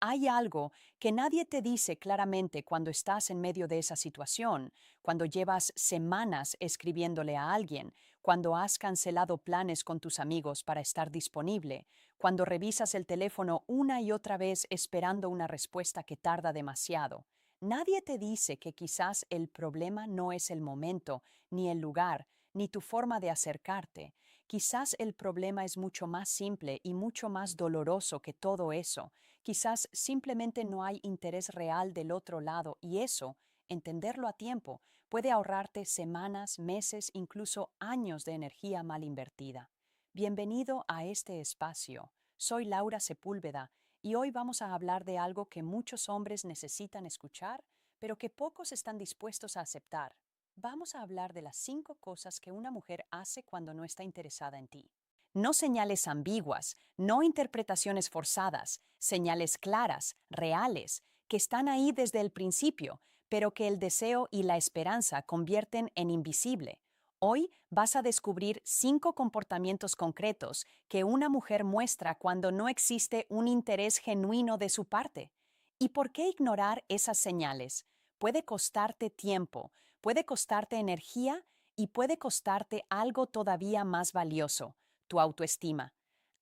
hay algo que nadie te dice claramente cuando estás en medio de esa situación, cuando llevas semanas escribiéndole a alguien, cuando has cancelado planes con tus amigos para estar disponible, cuando revisas el teléfono una y otra vez esperando una respuesta que tarda demasiado. Nadie te dice que quizás el problema no es el momento, ni el lugar, ni tu forma de acercarte. Quizás el problema es mucho más simple y mucho más doloroso que todo eso. Quizás simplemente no hay interés real del otro lado y eso, entenderlo a tiempo, puede ahorrarte semanas, meses, incluso años de energía mal invertida. Bienvenido a este espacio. Soy Laura Sepúlveda y hoy vamos a hablar de algo que muchos hombres necesitan escuchar, pero que pocos están dispuestos a aceptar. Vamos a hablar de las 5 cosas que una mujer hace cuando no está interesada en ti. No señales ambiguas, no interpretaciones forzadas, señales claras, reales, que están ahí desde el principio, pero que el deseo y la esperanza convierten en invisible. Hoy vas a descubrir 5 comportamientos concretos que una mujer muestra cuando no existe un interés genuino de su parte. ¿Y por qué ignorar esas señales? Puede costarte tiempo, puede costarte energía y puede costarte algo todavía más valioso, tu autoestima.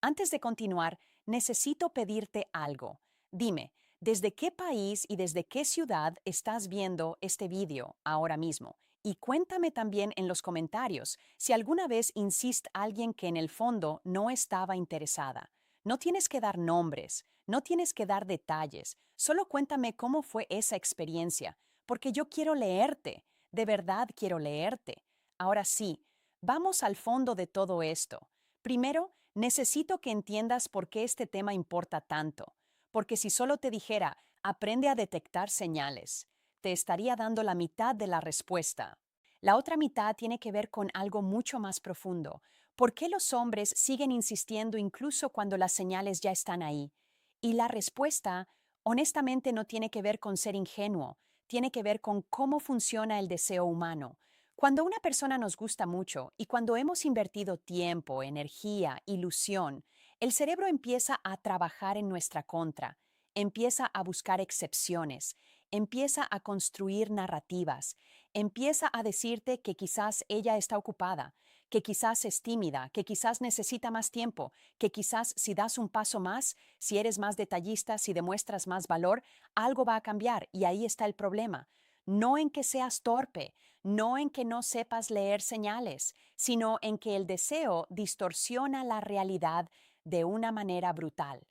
Antes de continuar, necesito pedirte algo. Dime, ¿desde qué país y desde qué ciudad estás viendo este vídeo ahora mismo? Y cuéntame también en los comentarios si alguna vez insiste alguien que en el fondo no estaba interesada. No tienes que dar nombres, no tienes que dar detalles, solo cuéntame cómo fue esa experiencia, porque yo quiero leerte, de verdad quiero leerte. Ahora sí, vamos al fondo de todo esto. Primero, necesito que entiendas por qué este tema importa tanto, porque si solo te dijera, aprende a detectar señales, te estaría dando la mitad de la respuesta. La otra mitad tiene que ver con algo mucho más profundo. ¿Por qué los hombres siguen insistiendo incluso cuando las señales ya están ahí? Y la respuesta, honestamente, no tiene que ver con ser ingenuo, tiene que ver con cómo funciona el deseo humano. Cuando una persona nos gusta mucho y cuando hemos invertido tiempo, energía, ilusión, el cerebro empieza a trabajar en nuestra contra, empieza a buscar excepciones, empieza a construir narrativas, empieza a decirte que quizás ella está ocupada, que quizás es tímida, que quizás necesita más tiempo, que quizás si das un paso más, si eres más detallista, si demuestras más valor, algo va a cambiar y ahí está el problema. No en que seas torpe, no en que no sepas leer señales, sino en que el deseo distorsiona la realidad de una manera brutal.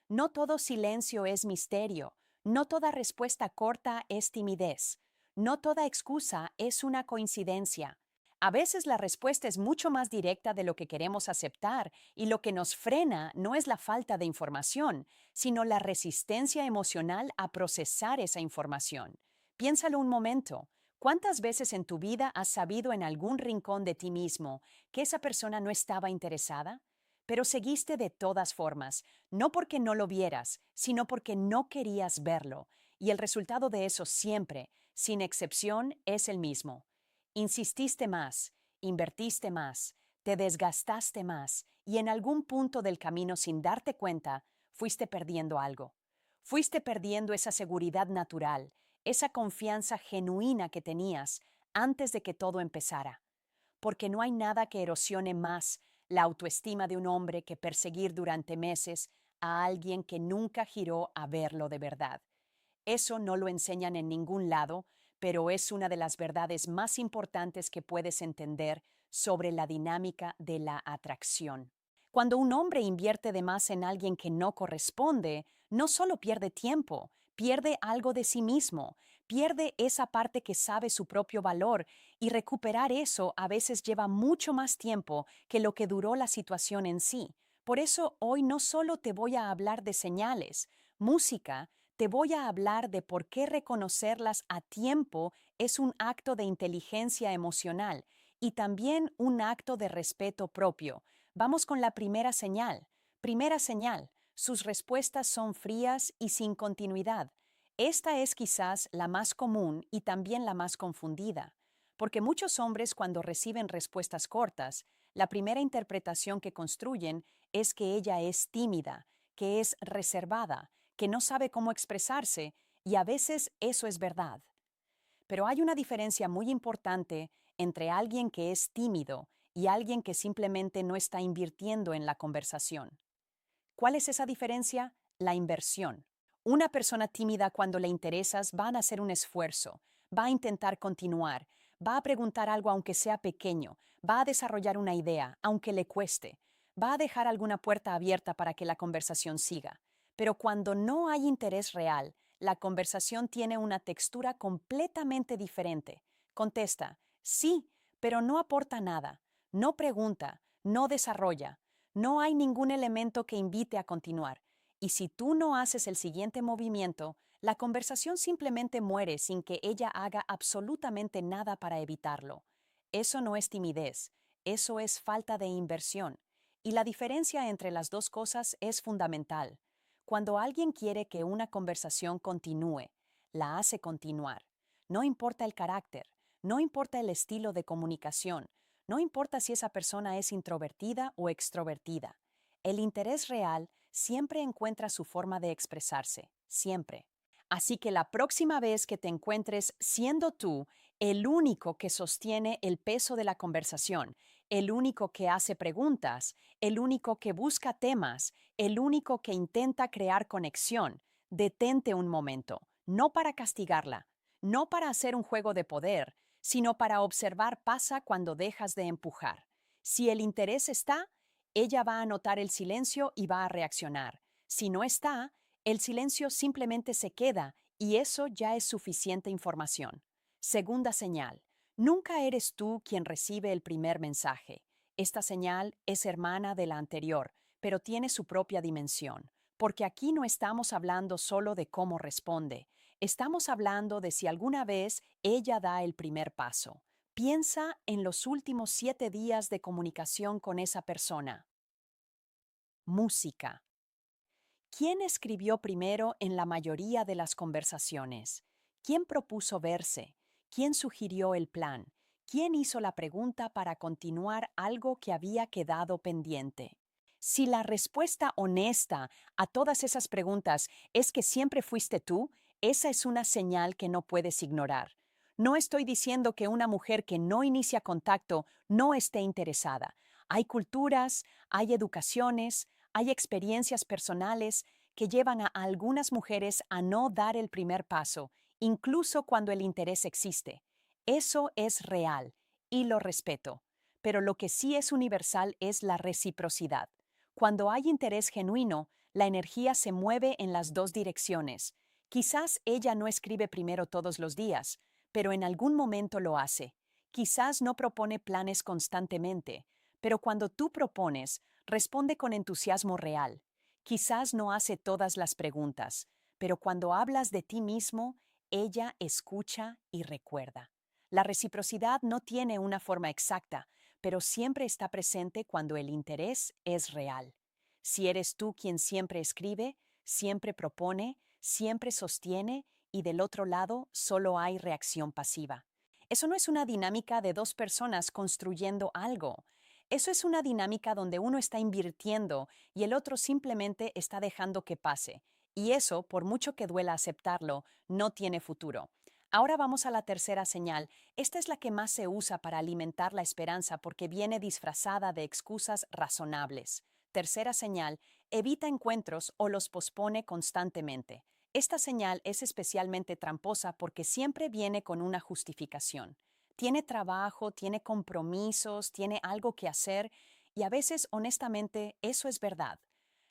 No todo silencio es misterio, no toda respuesta corta es timidez, no toda excusa es una coincidencia. A veces la respuesta es mucho más directa de lo que queremos aceptar y lo que nos frena no es la falta de información, sino la resistencia emocional a procesar esa información. Piénsalo un momento. ¿Cuántas veces en tu vida has sabido en algún rincón de ti mismo que esa persona no estaba interesada? Pero seguiste de todas formas, no porque no lo vieras, sino porque no querías verlo, y el resultado de eso siempre, sin excepción, es el mismo. Insististe más, invertiste más, te desgastaste más, y en algún punto del camino sin darte cuenta, fuiste perdiendo algo. Fuiste perdiendo esa seguridad natural, esa confianza genuina que tenías antes de que todo empezara. Porque no hay nada que erosione más la autoestima de un hombre que perseguir durante meses a alguien que nunca giró a verlo de verdad. Eso no lo enseñan en ningún lado, pero es una de las verdades más importantes que puedes entender sobre la dinámica de la atracción. Cuando un hombre invierte de más en alguien que no corresponde, no solo pierde tiempo, pierde algo de sí mismo, pierde esa parte que sabe su propio valor y recuperar eso a veces lleva mucho más tiempo que lo que duró la situación en sí. Por eso hoy no solo te voy a hablar de señales, música, te voy a hablar de por qué reconocerlas a tiempo es un acto de inteligencia emocional y también un acto de respeto propio. Vamos con la primera señal. Primera señal, sus respuestas son frías y sin continuidad. Esta es quizás la más común y también la más confundida, porque muchos hombres cuando reciben respuestas cortas, la primera interpretación que construyen es que ella es tímida, que es reservada, que no sabe cómo expresarse, y a veces eso es verdad. Pero hay una diferencia muy importante entre alguien que es tímido y alguien que simplemente no está invirtiendo en la conversación. ¿Cuál es esa diferencia? La inversión. Una persona tímida cuando le interesas va a hacer un esfuerzo, va a intentar continuar, va a preguntar algo aunque sea pequeño, va a desarrollar una idea aunque le cueste, va a dejar alguna puerta abierta para que la conversación siga. Pero cuando no hay interés real, la conversación tiene una textura completamente diferente. Contesta, sí, pero no aporta nada, no pregunta, no desarrolla. No hay ningún elemento que invite a continuar, y si tú no haces el siguiente movimiento, la conversación simplemente muere sin que ella haga absolutamente nada para evitarlo. Eso no es timidez, eso es falta de inversión. Y la diferencia entre las dos cosas es fundamental. Cuando alguien quiere que una conversación continúe, la hace continuar. No importa el carácter, no importa el estilo de comunicación, no importa si esa persona es introvertida o extrovertida. El interés real siempre encuentra su forma de expresarse, siempre. Así que la próxima vez que te encuentres siendo tú el único que sostiene el peso de la conversación, el único que hace preguntas, el único que busca temas, el único que intenta crear conexión, detente un momento, no para castigarla, no para hacer un juego de poder, sino para observar pasa cuando dejas de empujar. Si el interés está, ella va a notar el silencio y va a reaccionar. Si no está, el silencio simplemente se queda y eso ya es suficiente información. Segunda señal. Nunca eres tú quien recibe el primer mensaje. Esta señal es hermana de la anterior, pero tiene su propia dimensión, porque aquí no estamos hablando solo de cómo responde, estamos hablando de si alguna vez ella da el primer paso. Piensa en los últimos 7 días de comunicación con esa persona. Música. ¿Quién escribió primero en la mayoría de las conversaciones? ¿Quién propuso verse? ¿Quién sugirió el plan? ¿Quién hizo la pregunta para continuar algo que había quedado pendiente? Si la respuesta honesta a todas esas preguntas es que siempre fuiste tú, esa es una señal que no puedes ignorar. No estoy diciendo que una mujer que no inicia contacto no esté interesada. Hay culturas, hay educaciones, hay experiencias personales que llevan a algunas mujeres a no dar el primer paso, incluso cuando el interés existe. Eso es real y lo respeto, pero lo que sí es universal es la reciprocidad. Cuando hay interés genuino, la energía se mueve en las dos direcciones. Quizás ella no escribe primero todos los días, pero en algún momento lo hace. Quizás no propone planes constantemente, pero cuando tú propones, responde con entusiasmo real. Quizás no hace todas las preguntas, pero cuando hablas de ti mismo, ella escucha y recuerda. La reciprocidad no tiene una forma exacta, pero siempre está presente cuando el interés es real. Si eres tú quien siempre escribe, siempre propone, siempre sostiene y del otro lado solo hay reacción pasiva. Eso no es una dinámica de dos personas construyendo algo. Eso es una dinámica donde uno está invirtiendo y el otro simplemente está dejando que pase. Y eso, por mucho que duela aceptarlo, no tiene futuro. Ahora vamos a la tercera señal. Esta es la que más se usa para alimentar la esperanza porque viene disfrazada de excusas razonables. Tercera señal, evita encuentros o los pospone constantemente. Esta señal es especialmente tramposa porque siempre viene con una justificación. Tiene trabajo, tiene compromisos, tiene algo que hacer y a veces, honestamente, eso es verdad.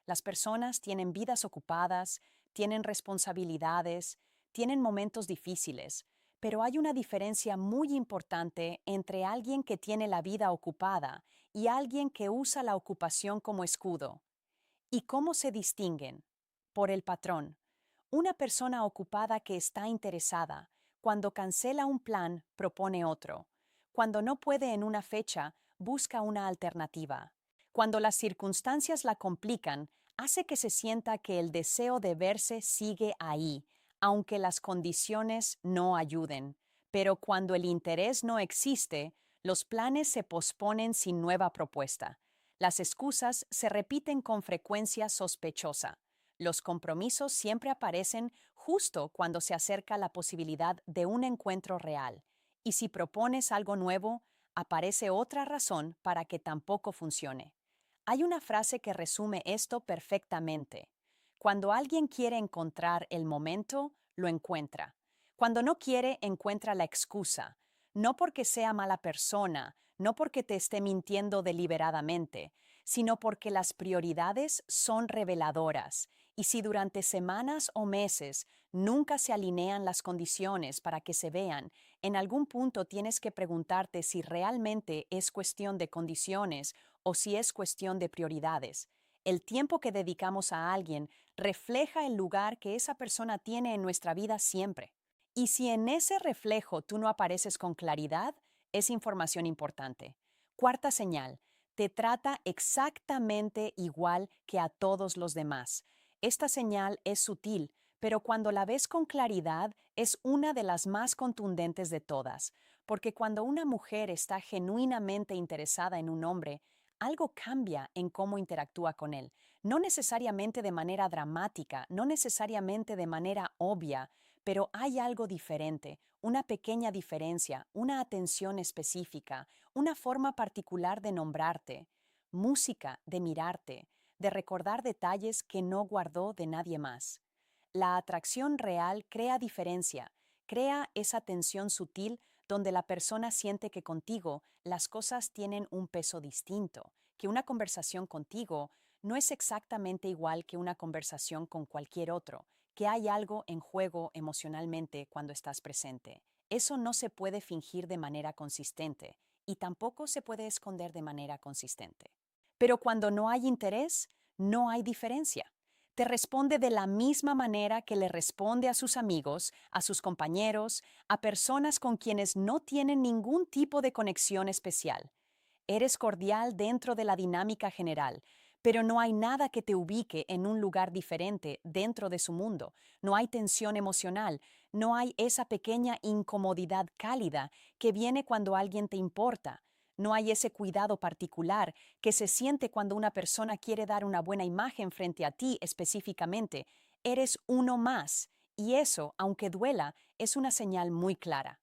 Las personas tienen vidas ocupadas, tienen responsabilidades, tienen momentos difíciles, pero hay una diferencia muy importante entre alguien que tiene la vida ocupada y alguien que usa la ocupación como escudo. ¿Y cómo se distinguen? Por el patrón. Una persona ocupada que está interesada, cuando cancela un plan, propone otro. Cuando no puede en una fecha, busca una alternativa. Cuando las circunstancias la complican, hace que se sienta que el deseo de verse sigue ahí, aunque las condiciones no ayuden. Pero cuando el interés no existe, los planes se posponen sin nueva propuesta. Las excusas se repiten con frecuencia sospechosa. Los compromisos siempre aparecen justo cuando se acerca la posibilidad de un encuentro real. Y si propones algo nuevo, aparece otra razón para que tampoco funcione. Hay una frase que resume esto perfectamente. Cuando alguien quiere encontrar el momento, lo encuentra. Cuando no quiere, encuentra la excusa. No porque sea mala persona, no porque te esté mintiendo deliberadamente, sino porque las prioridades son reveladoras. Y si durante semanas o meses nunca se alinean las condiciones para que se vean, en algún punto tienes que preguntarte si realmente es cuestión de condiciones o si es cuestión de prioridades. El tiempo que dedicamos a alguien refleja el lugar que esa persona tiene en nuestra vida siempre. Y si en ese reflejo tú no apareces con claridad, es información importante. Cuarta señal, te trata exactamente igual que a todos los demás. Esta señal es sutil, pero cuando la ves con claridad es una de las más contundentes de todas, porque cuando una mujer está genuinamente interesada en un hombre, algo cambia en cómo interactúa con él, no necesariamente de manera dramática, no necesariamente de manera obvia, pero hay algo diferente, una pequeña diferencia, una atención específica, una forma particular de nombrarte, música, de mirarte, de recordar detalles que no guardó de nadie más. La atracción real crea diferencia, crea esa tensión sutil donde la persona siente que contigo las cosas tienen un peso distinto, que una conversación contigo no es exactamente igual que una conversación con cualquier otro, que hay algo en juego emocionalmente cuando estás presente. Eso no se puede fingir de manera consistente y tampoco se puede esconder de manera consistente. Pero cuando no hay interés, no hay diferencia. Te responde de la misma manera que le responde a sus amigos, a sus compañeros, a personas con quienes no tienen ningún tipo de conexión especial. Eres cordial dentro de la dinámica general, pero no hay nada que te ubique en un lugar diferente dentro de su mundo. No hay tensión emocional, no hay esa pequeña incomodidad cálida que viene cuando alguien te importa. No hay ese cuidado particular que se siente cuando una persona quiere dar una buena imagen frente a ti específicamente. Eres uno más, y eso, aunque duela, es una señal muy clara.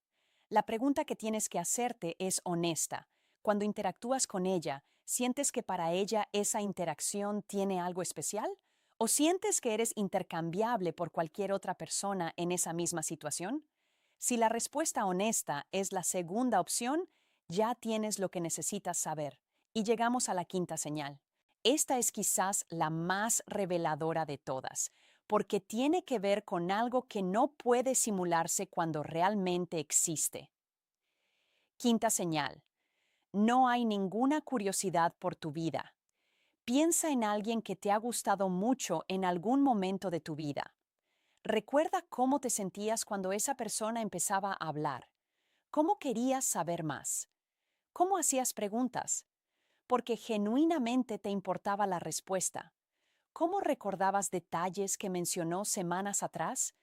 La pregunta que tienes que hacerte es honesta. Cuando interactúas con ella, ¿sientes que para ella esa interacción tiene algo especial? ¿O sientes que eres intercambiable por cualquier otra persona en esa misma situación? Si la respuesta honesta es la segunda opción, ya tienes lo que necesitas saber. Y llegamos a la quinta señal. Esta es quizás la más reveladora de todas, porque tiene que ver con algo que no puede simularse cuando realmente existe. Quinta señal. No hay ninguna curiosidad por tu vida. Piensa en alguien que te ha gustado mucho en algún momento de tu vida. Recuerda cómo te sentías cuando esa persona empezaba a hablar. ¿Cómo querías saber más? ¿Cómo hacías preguntas? Porque genuinamente te importaba la respuesta. ¿Cómo recordabas detalles que mencionó semanas atrás?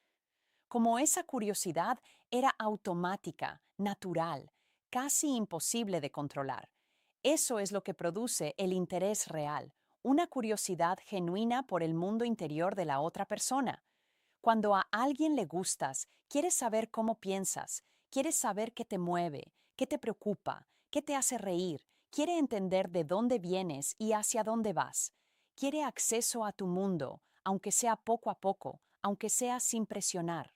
Como esa curiosidad era automática, natural, casi imposible de controlar. Eso es lo que produce el interés real, una curiosidad genuina por el mundo interior de la otra persona. Cuando a alguien le gustas, quieres saber cómo piensas, quieres saber qué te mueve, qué te preocupa, qué te hace reír, quiere entender de dónde vienes y hacia dónde vas. Quiere acceso a tu mundo, aunque sea poco a poco, aunque sea sin presionar.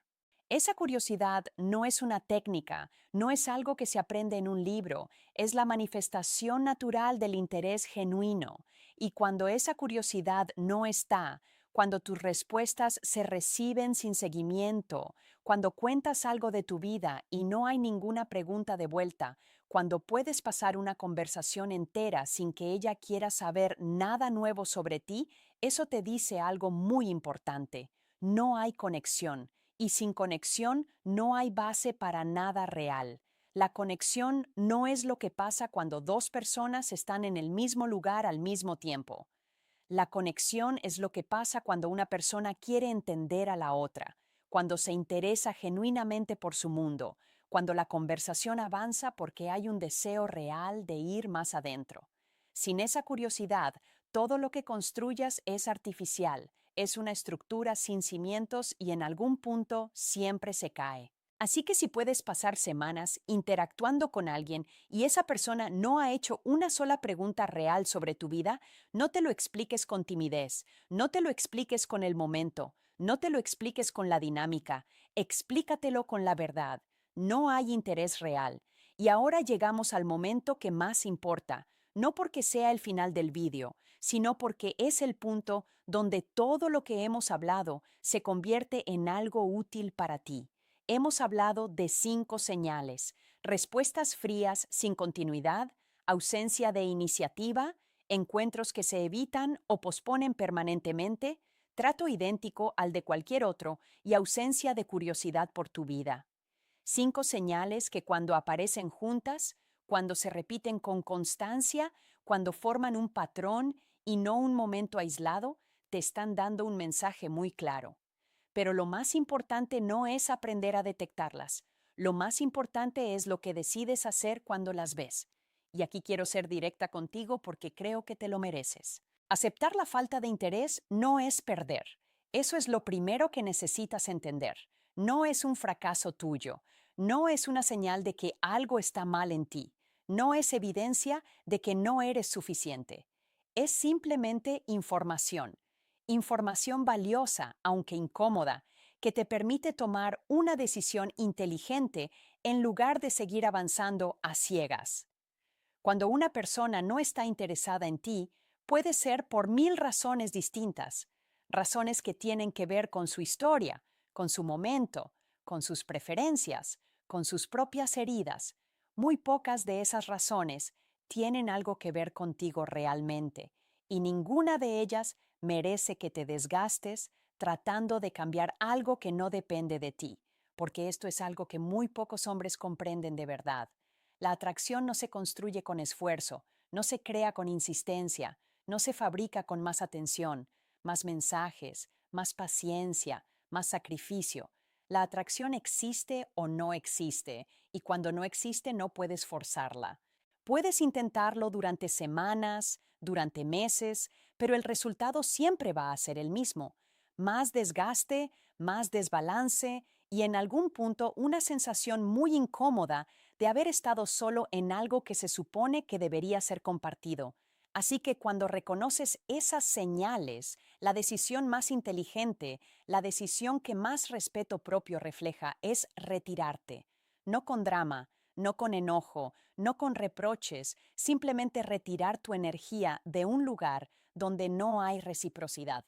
Esa curiosidad no es una técnica, no es algo que se aprende en un libro, es la manifestación natural del interés genuino. Y cuando esa curiosidad no está, cuando tus respuestas se reciben sin seguimiento, cuando cuentas algo de tu vida y no hay ninguna pregunta de vuelta, cuando puedes pasar una conversación entera sin que ella quiera saber nada nuevo sobre ti, eso te dice algo muy importante. No hay conexión, y sin conexión no hay base para nada real. La conexión no es lo que pasa cuando dos personas están en el mismo lugar al mismo tiempo. La conexión es lo que pasa cuando una persona quiere entender a la otra, cuando se interesa genuinamente por su mundo, cuando la conversación avanza porque hay un deseo real de ir más adentro. Sin esa curiosidad, todo lo que construyas es artificial, Es una estructura sin cimientos y en algún punto siempre se cae. Así que si puedes pasar semanas interactuando con alguien y esa persona no ha hecho una sola pregunta real sobre tu vida, no te lo expliques con timidez, no te lo expliques con el momento, no te lo expliques con la dinámica, explícatelo con la verdad. No hay interés real. Y ahora llegamos al momento que más importa, no porque sea el final del vídeo, sino porque es el punto donde todo lo que hemos hablado se convierte en algo útil para ti. Hemos hablado de 5 señales: respuestas frías sin continuidad, ausencia de iniciativa, encuentros que se evitan o posponen permanentemente, trato idéntico al de cualquier otro y ausencia de curiosidad por tu vida. 5 señales que cuando aparecen juntas, cuando se repiten con constancia, cuando forman un patrón y no un momento aislado, te están dando un mensaje muy claro. Pero lo más importante no es aprender a detectarlas. Lo más importante es lo que decides hacer cuando las ves. Y aquí quiero ser directa contigo porque creo que te lo mereces. Aceptar la falta de interés no es perder. Eso es lo primero que necesitas entender. No es un fracaso tuyo. No es una señal de que algo está mal en ti. No es evidencia de que no eres suficiente. Es simplemente información. Información valiosa, aunque incómoda, que te permite tomar una decisión inteligente en lugar de seguir avanzando a ciegas. Cuando una persona no está interesada en ti, puede ser por 1000 razones distintas, razones que tienen que ver con su historia, con su momento, con sus preferencias, con sus propias heridas. Muy pocas de esas razones tienen algo que ver contigo realmente, y ninguna de ellas merece que te desgastes tratando de cambiar algo que no depende de ti, porque esto es algo que muy pocos hombres comprenden de verdad. La atracción no se construye con esfuerzo, no se crea con insistencia, no se fabrica con más atención, más mensajes, más paciencia, más sacrificio. La atracción existe o no existe, y cuando no existe no puedes forzarla. Puedes intentarlo durante semanas, durante meses, pero el resultado siempre va a ser el mismo. Más desgaste, más desbalance y en algún punto una sensación muy incómoda de haber estado solo en algo que se supone que debería ser compartido. Así que cuando reconoces esas señales, la decisión más inteligente, la decisión que más respeto propio refleja es retirarte. No con drama, no con enojo, no con reproches, simplemente retirar tu energía de un lugar donde no hay reciprocidad.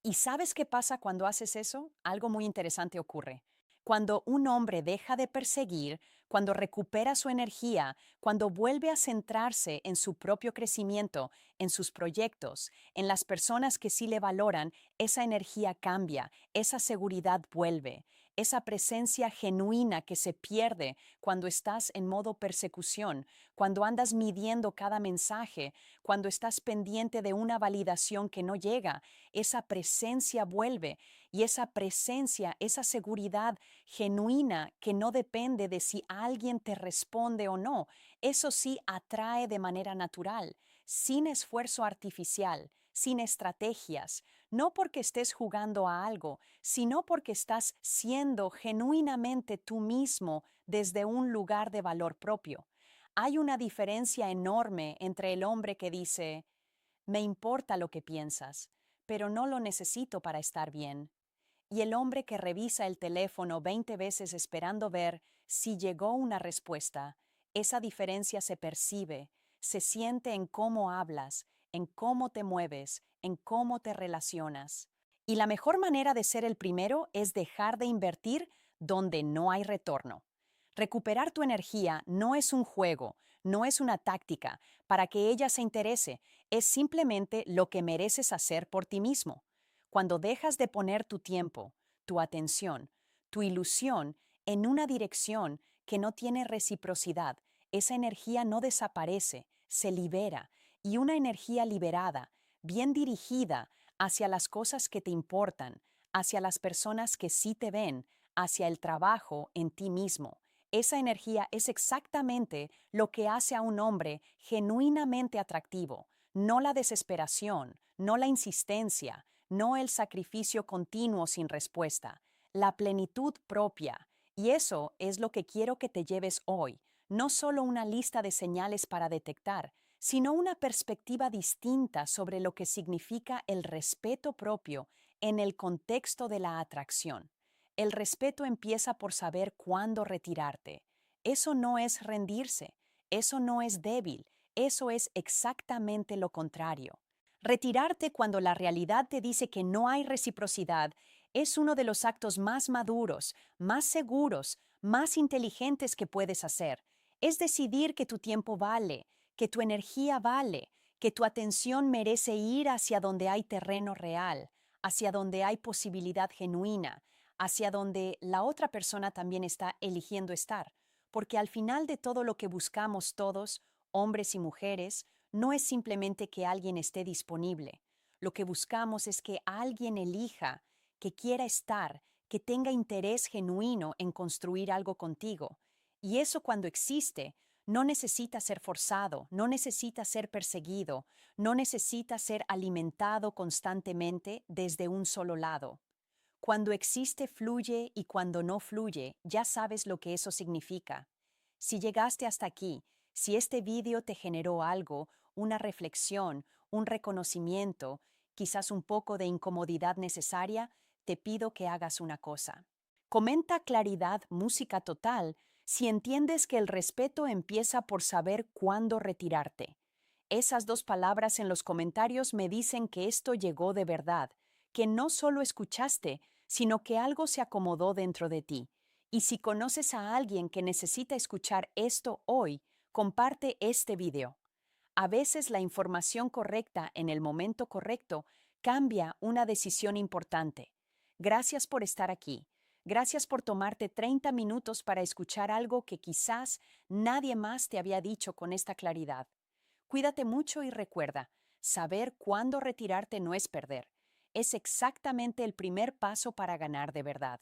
¿Y sabes qué pasa cuando haces eso? Algo muy interesante ocurre. Cuando un hombre deja de perseguir, cuando recupera su energía, cuando vuelve a centrarse en su propio crecimiento, en sus proyectos, en las personas que sí le valoran, esa energía cambia, esa seguridad vuelve, esa presencia genuina que se pierde cuando estás en modo persecución, cuando andas midiendo cada mensaje, cuando estás pendiente de una validación que no llega, esa presencia vuelve y esa presencia, esa seguridad genuina que no depende de si alguien te responde o no. Eso sí atrae de manera natural, sin esfuerzo artificial, sin estrategias, no porque estés jugando a algo, sino porque estás siendo genuinamente tú mismo desde un lugar de valor propio. Hay una diferencia enorme entre el hombre que dice, me importa lo que piensas, pero no lo necesito para estar bien, y el hombre que revisa el teléfono 20 veces esperando ver si llegó una respuesta. Esa diferencia se percibe, se siente en cómo hablas, en cómo te mueves, en cómo te relacionas. Y la mejor manera de ser el primero es dejar de invertir donde no hay retorno. Recuperar tu energía no es un juego, no es una táctica para que ella se interese, es simplemente lo que mereces hacer por ti mismo. Cuando dejas de poner tu tiempo, tu atención, tu ilusión en una dirección que no tiene reciprocidad, esa energía no desaparece, se libera, y una energía liberada, bien dirigida hacia las cosas que te importan, hacia las personas que sí te ven, hacia el trabajo en ti mismo. Esa energía es exactamente lo que hace a un hombre genuinamente atractivo, no la desesperación, no la insistencia, no el sacrificio continuo sin respuesta, la plenitud propia. Y eso es lo que quiero que te lleves hoy, no solo una lista de señales para detectar, sino una perspectiva distinta sobre lo que significa el respeto propio en el contexto de la atracción. El respeto empieza por saber cuándo retirarte. Eso no es rendirse, eso no es débil, eso es exactamente lo contrario. Retirarte cuando la realidad te dice que no hay reciprocidad es uno de los actos más maduros, más seguros, más inteligentes que puedes hacer. Es decidir que tu tiempo vale, que tu energía vale, que tu atención merece ir hacia donde hay terreno real, hacia donde hay posibilidad genuina, hacia donde la otra persona también está eligiendo estar. Porque al final de todo lo que buscamos todos, hombres y mujeres, no es simplemente que alguien esté disponible. Lo que buscamos es que alguien elija, que quiera estar, que tenga interés genuino en construir algo contigo. Y eso cuando existe, no necesita ser forzado, no necesita ser perseguido, no necesita ser alimentado constantemente desde un solo lado. Cuando existe, fluye y cuando no fluye, ya sabes lo que eso significa. Si llegaste hasta aquí, si este vídeo te generó algo, una reflexión, un reconocimiento, quizás un poco de incomodidad necesaria, te pido que hagas una cosa. Comenta claridad, música total, si entiendes que el respeto empieza por saber cuándo retirarte. Esas dos palabras en los comentarios me dicen que esto llegó de verdad, que no solo escuchaste, sino que algo se acomodó dentro de ti. Y si conoces a alguien que necesita escuchar esto hoy, comparte este video. A veces la información correcta en el momento correcto cambia una decisión importante. Gracias por estar aquí. Gracias por tomarte 30 minutos para escuchar algo que quizás nadie más te había dicho con esta claridad. Cuídate mucho y recuerda, saber cuándo retirarte no es perder. Es exactamente el primer paso para ganar de verdad.